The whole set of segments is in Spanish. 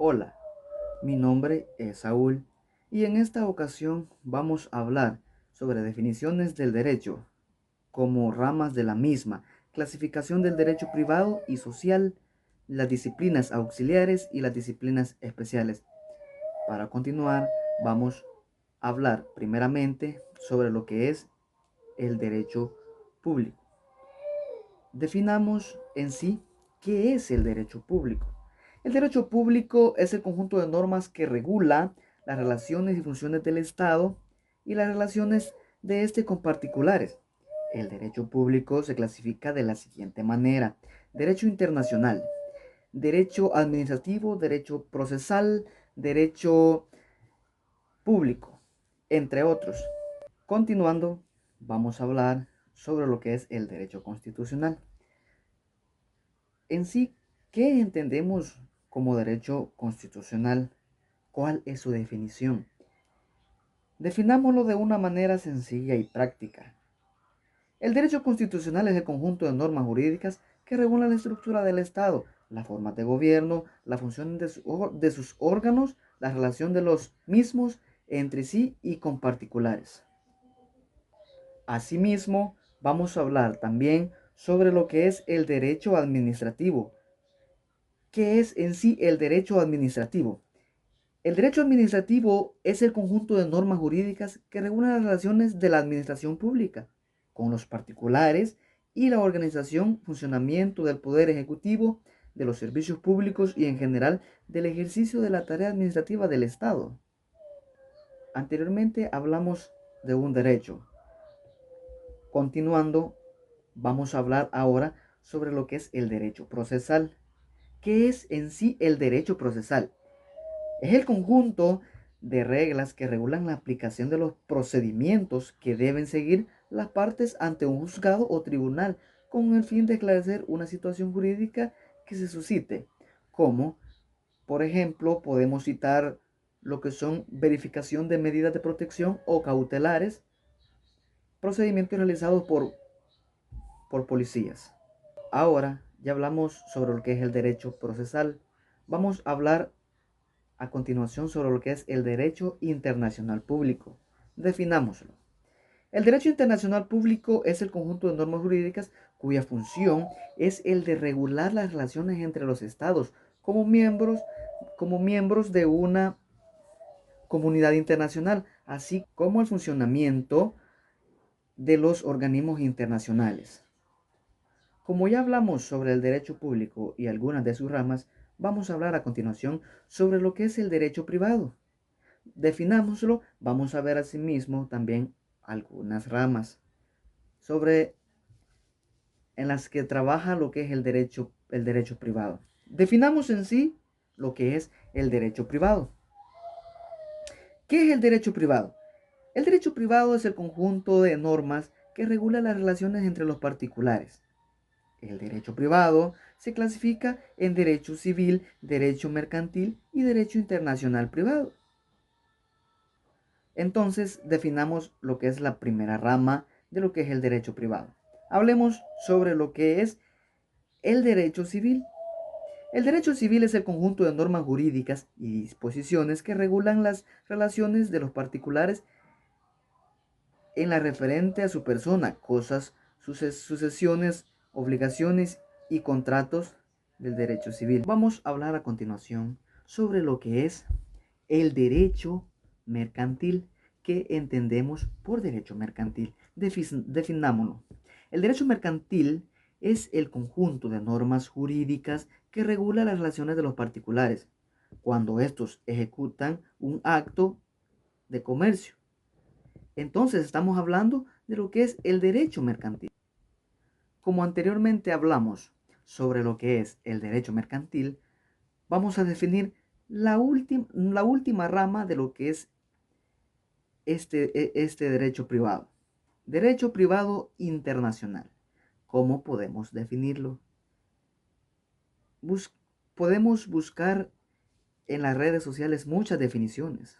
Hola, mi nombre es Saúl y en esta ocasión vamos a hablar sobre definiciones del derecho como ramas de la misma, clasificación del derecho privado y social, las disciplinas auxiliares y las disciplinas especiales. Para continuar, vamos a hablar primeramente sobre lo que es el derecho público. Definamos en sí qué es el derecho público. El derecho público es el conjunto de normas que regula las relaciones y funciones del Estado y las relaciones de este con particulares. El derecho público se clasifica de la siguiente manera: derecho internacional, derecho administrativo, derecho procesal, derecho público, entre otros. Continuando, vamos a hablar sobre lo que es el derecho constitucional. En sí, ¿qué entendemos como derecho constitucional? ¿Cuál es su definición? Definámoslo de una manera sencilla y práctica. El derecho constitucional es el conjunto de normas jurídicas que regulan la estructura del Estado, la forma de gobierno, la función de sus órganos, la relación de los mismos entre sí y con particulares. Asimismo, vamos a hablar también sobre lo que es el derecho administrativo. ¿Qué es en sí el derecho administrativo? El derecho administrativo es el conjunto de normas jurídicas que regulan las relaciones de la administración pública con los particulares y la organización, funcionamiento del poder ejecutivo, de los servicios públicos y en general del ejercicio de la tarea administrativa del Estado. Anteriormente hablamos de un derecho. Continuando, vamos a hablar ahora sobre lo que es el derecho procesal. ¿Qué es en sí el derecho procesal? Es el conjunto de reglas que regulan la aplicación de los procedimientos que deben seguir las partes ante un juzgado o tribunal con el fin de esclarecer una situación jurídica que se suscite, como por ejemplo podemos citar lo que son verificación de medidas de protección o cautelares, procedimientos realizados por policías. Ahora ya hablamos sobre lo que es el derecho procesal. Vamos a hablar a continuación sobre lo que es el derecho internacional público. Definámoslo. El derecho internacional público es el conjunto de normas jurídicas cuya función es el de regular las relaciones entre los estados como miembros de una comunidad internacional, así como el funcionamiento de los organismos internacionales. Como ya hablamos sobre el derecho público y algunas de sus ramas, vamos a hablar a continuación sobre lo que es el derecho privado. Definámoslo, vamos a ver asimismo también algunas ramas sobre en las que trabaja lo que es el derecho privado. Definamos en sí lo que es el derecho privado. ¿Qué es el derecho privado? El derecho privado es el conjunto de normas que regula las relaciones entre los particulares. El derecho privado se clasifica en derecho civil, derecho mercantil y derecho internacional privado. Entonces definamos lo que es la primera rama de lo que es el derecho privado. Hablemos sobre lo que es el derecho civil. El derecho civil es el conjunto de normas jurídicas y disposiciones que regulan las relaciones de los particulares en la referente a su persona, cosas, sucesiones, obligaciones y contratos del derecho civil. Vamos a hablar a continuación sobre lo que es el derecho mercantil. ¿Qué entendemos por derecho mercantil? Definámoslo. El derecho mercantil es el conjunto de normas jurídicas que regula las relaciones de los particulares cuando estos ejecutan un acto de comercio. Entonces estamos hablando de lo que es el derecho mercantil. Como anteriormente hablamos sobre lo que es el derecho mercantil, vamos a definir la última rama de lo que es este derecho privado. Derecho privado internacional. ¿Cómo podemos definirlo? Bus Podemos buscar en las redes sociales muchas definiciones,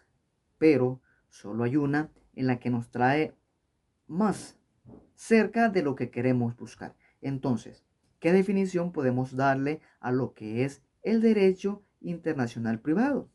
pero solo hay una en la que nos trae más cerca de lo que queremos buscar. Entonces, ¿qué definición podemos darle a lo que es el derecho internacional privado.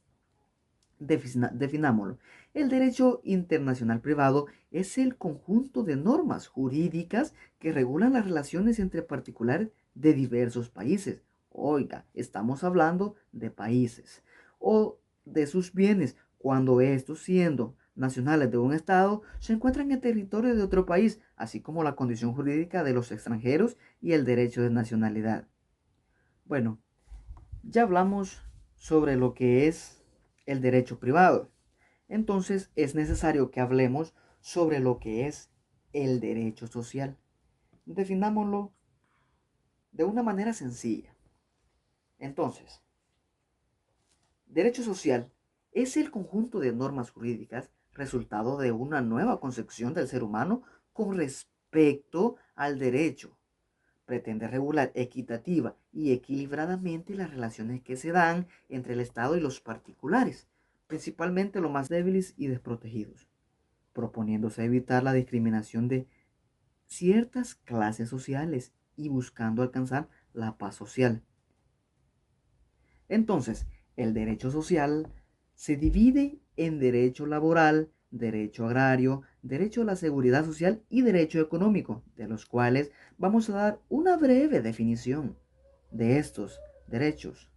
Definámoslo. El derecho internacional privado es el conjunto de normas jurídicas que regulan las relaciones entre particulares de diversos países. Oiga, estamos hablando de países o de sus bienes cuando estos, siendo nacionales de un estado, se encuentran en territorio de otro país, así como la condición jurídica de los extranjeros y el derecho de nacionalidad. Bueno, ya hablamos sobre lo que es el derecho privado. Entonces es necesario que hablemos sobre lo que es el derecho social. Definámoslo de una manera sencilla. Entonces, derecho social es el conjunto de normas jurídicas resultado de una nueva concepción del ser humano con respecto al derecho. Pretende regular equitativa y equilibradamente las relaciones que se dan entre el Estado y los particulares, principalmente los más débiles y desprotegidos, proponiéndose evitar la discriminación de ciertas clases sociales y buscando alcanzar la paz social. Entonces, el derecho social se divide en derecho laboral, derecho agrario, derecho a la seguridad social y derecho económico, de los cuales vamos a dar una breve definición de estos derechos.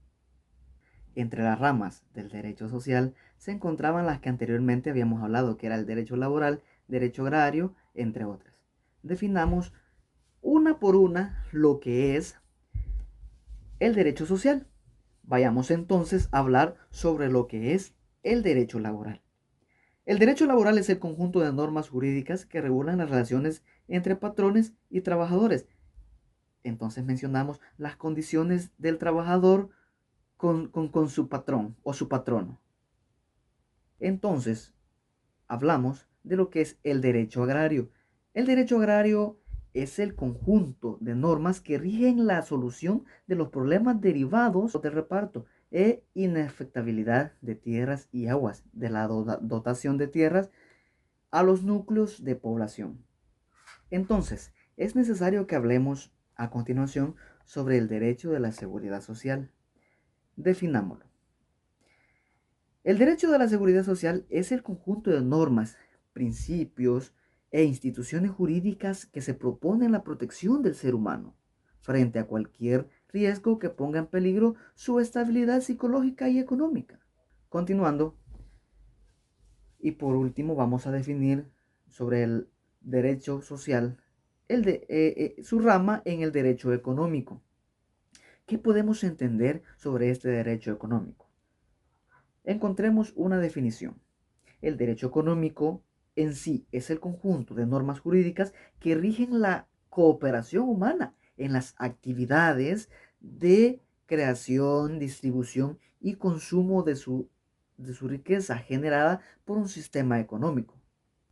Entre las ramas del derecho social se encontraban las que anteriormente habíamos hablado, que era el derecho laboral, derecho agrario, entre otras. Definamos una por una lo que es el derecho social. Vayamos entonces a hablar sobre lo que es el derecho laboral. El derecho laboral es el conjunto de normas jurídicas que regulan las relaciones entre patrones y trabajadores. Entonces mencionamos las condiciones del trabajador con su patrón o su patrono. Entonces, hablamos de lo que es el derecho agrario. El derecho agrario es el conjunto de normas que rigen la solución de los problemas derivados del reparto e inefectabilidad de tierras y aguas, de la dotación de tierras a los núcleos de población. Entonces, es necesario que hablemos a continuación sobre el derecho de la seguridad social. Definámoslo. El derecho de la seguridad social es el conjunto de normas, principios e instituciones jurídicas que se proponen la protección del ser humano frente a cualquier riesgo que ponga en peligro su estabilidad psicológica y económica. Continuando, y por último vamos a definir sobre el derecho social su rama en el derecho económico. ¿Qué podemos entender sobre este derecho económico? Encontremos una definición. El derecho económico en sí es el conjunto de normas jurídicas que rigen la cooperación humana en las actividades de creación, distribución y consumo de su riqueza generada por un sistema económico.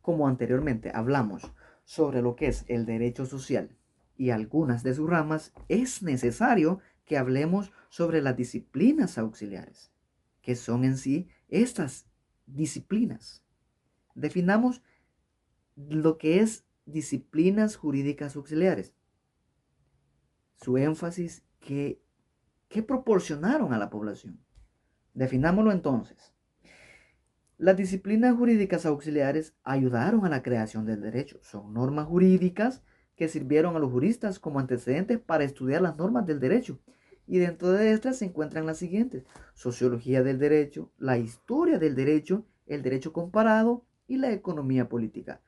Como anteriormente hablamos sobre lo que es el derecho social y algunas de sus ramas, es necesario que hablemos sobre las disciplinas auxiliares, que son en sí estas disciplinas. Definamos lo que es disciplinas jurídicas auxiliares. Su énfasis que proporcionaron a la población. Definámoslo entonces. Las disciplinas jurídicas auxiliares ayudaron a la creación del derecho. Son normas jurídicas que sirvieron a los juristas como antecedentes para estudiar las normas del derecho. Y dentro de estas se encuentran las siguientes: sociología del derecho, la historia del derecho, el derecho comparado y la economía política.